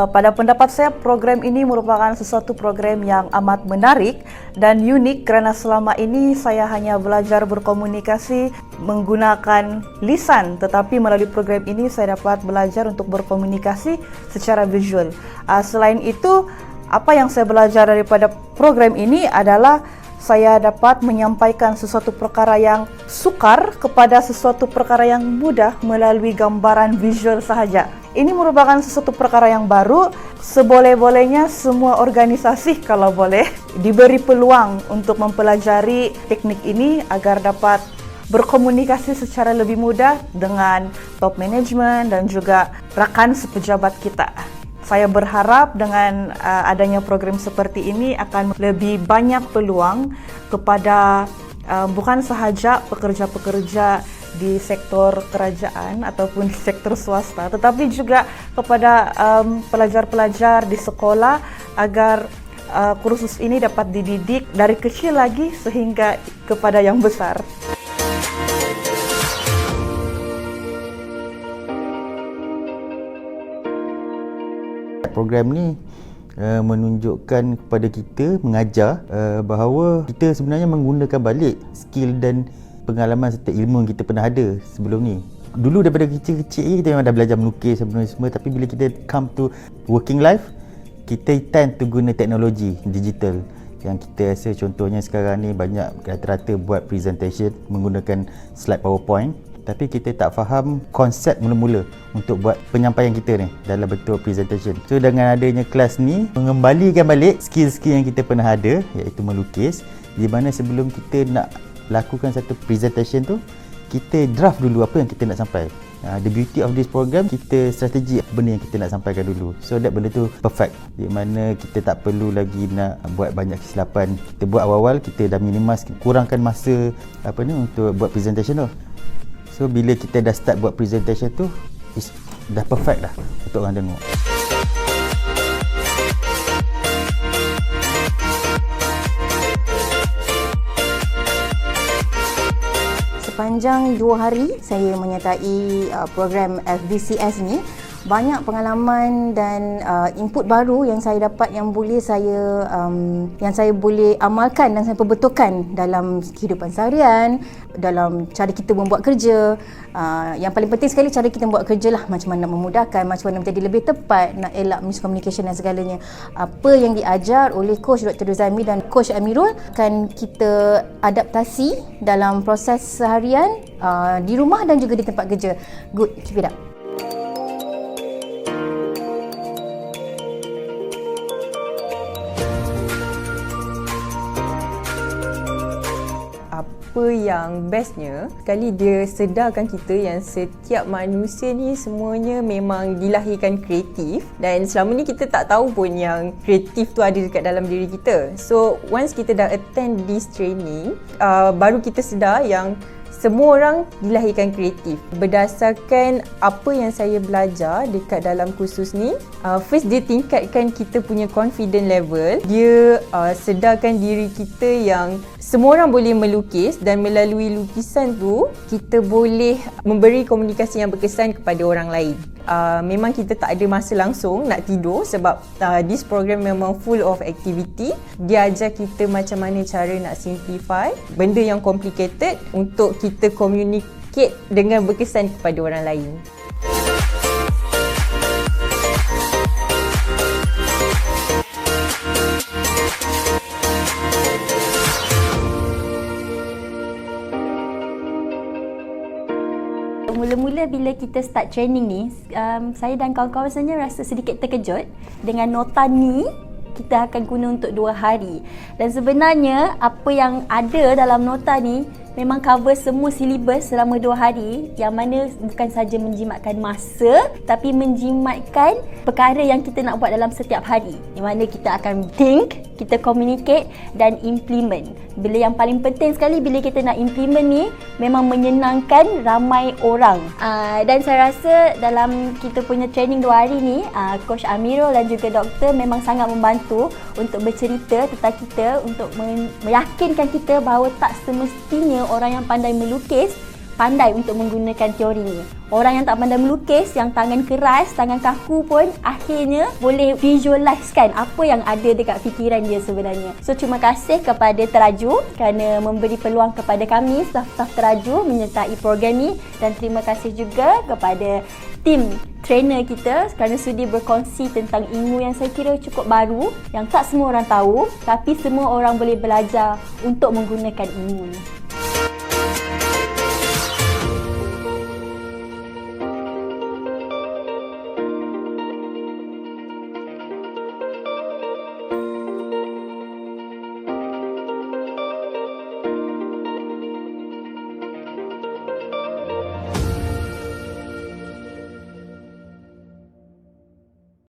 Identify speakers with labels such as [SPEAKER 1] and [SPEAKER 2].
[SPEAKER 1] Pada pendapat saya, program ini merupakan sesuatu program yang amat menarik dan unik kerana selama ini saya hanya belajar berkomunikasi menggunakan lisan, tetapi melalui program ini saya dapat belajar untuk berkomunikasi secara visual. Selain itu, apa yang saya belajar daripada program ini adalah saya dapat menyampaikan sesuatu perkara yang sukar kepada sesuatu perkara yang mudah melalui gambaran visual sahaja. Ini merupakan sesuatu perkara yang baru. Seboleh-bolehnya semua organisasi kalau boleh diberi peluang untuk mempelajari teknik ini agar dapat berkomunikasi secara lebih mudah dengan top management dan juga rakan sepejabat kita. Saya berharap dengan adanya program seperti ini akan lebih banyak peluang kepada bukan sahaja pekerja-pekerja di sektor kerajaan ataupun di sektor swasta, tetapi juga kepada pelajar-pelajar di sekolah agar kursus ini dapat dididik dari kecil lagi sehingga kepada yang besar.
[SPEAKER 2] Program ni menunjukkan kepada kita, mengajar bahawa kita sebenarnya menggunakan balik skill dan pengalaman serta ilmu yang kita pernah ada sebelum ni. Dulu daripada kecil-kecil kita memang dah belajar melukis semua, tapi bila kita come to working life, kita tend to guna teknologi digital. Yang kita rasa contohnya sekarang ni banyak rata-rata buat presentation menggunakan slide PowerPoint, tapi kita tak faham konsep mula-mula untuk buat penyampaian kita ni dalam bentuk presentation. So dengan adanya kelas ni mengembalikan balik skill-skill yang kita pernah ada, iaitu melukis, di mana sebelum kita nak lakukan satu presentation tu, kita draft dulu apa yang kita nak sampai. The beauty of this program, kita strategi benda yang kita nak sampaikan dulu. So that benda tu perfect, di mana kita tak perlu lagi nak buat banyak kesilapan. Kita buat awal-awal, kita dah minimize, kurangkan masa untuk buat presentation tu. So bila kita dah start buat presentation tu, dah perfect dah untuk orang tengok.
[SPEAKER 3] Sepanjang 2 hari saya menyertai program FBCS ni, banyak pengalaman dan input baru yang saya dapat yang saya boleh amalkan dan saya perbetulkan dalam kehidupan seharian, dalam cara kita membuat kerja. Yang paling penting sekali cara kita membuat kerja lah, macam mana nak memudahkan, macam mana menjadi lebih tepat, nak elak miscommunication dan segalanya. Apa yang diajar oleh Coach Dr. Rozami dan Coach Amirul akan kita adaptasi dalam proses seharian di rumah dan juga di tempat kerja. Good, keep it up.
[SPEAKER 4] Apa yang bestnya, sekali dia sedarkan kita yang setiap manusia ni semuanya memang dilahirkan kreatif, dan selama ni kita tak tahu pun yang kreatif tu ada dekat dalam diri kita. So once kita dah attend this training, baru kita sedar yang semua orang dilahirkan kreatif. Berdasarkan apa yang saya belajar dekat dalam kursus ni, first dia tingkatkan kita punya confident level. Dia sedarkan diri kita yang semua orang boleh melukis, dan melalui lukisan tu kita boleh memberi komunikasi yang berkesan kepada orang lain. Memang kita tak ada masa langsung nak tidur sebab this program memang full of activity. Dia ajar kita macam mana cara nak simplify benda yang complicated untuk kita communicate dengan berkesan kepada orang lain.
[SPEAKER 3] Mula-mula bila kita start training ni, saya dan kawan-kawan sebenarnya rasa sedikit terkejut dengan nota ni kita akan guna untuk 2 hari. Dan sebenarnya apa yang ada dalam nota ni memang cover semua silibus selama 2 hari, yang mana bukan saja menjimatkan masa tapi menjimatkan perkara yang kita nak buat dalam setiap hari, di mana kita akan think, kita communicate dan implement. Bila yang paling penting sekali bila kita nak implement ni memang menyenangkan ramai orang. Dan saya rasa dalam kita punya training 2 hari ni, Coach Amirul dan juga doktor memang sangat membantu untuk bercerita tentang kita, untuk meyakinkan kita bahawa tak semestinya orang yang pandai melukis pandai untuk menggunakan teori ni. Orang yang tak pandai melukis, yang tangan keras, tangan kaku pun akhirnya boleh visualisekan apa yang ada dekat fikiran dia sebenarnya. So terima kasih kepada Teraju kerana memberi peluang kepada kami staf-staf Teraju menyertai program ni, dan terima kasih juga kepada tim trainer kita kerana sudi berkongsi tentang ilmu yang saya kira cukup baru, yang tak semua orang tahu, tapi semua orang boleh belajar untuk menggunakan ilmu ni.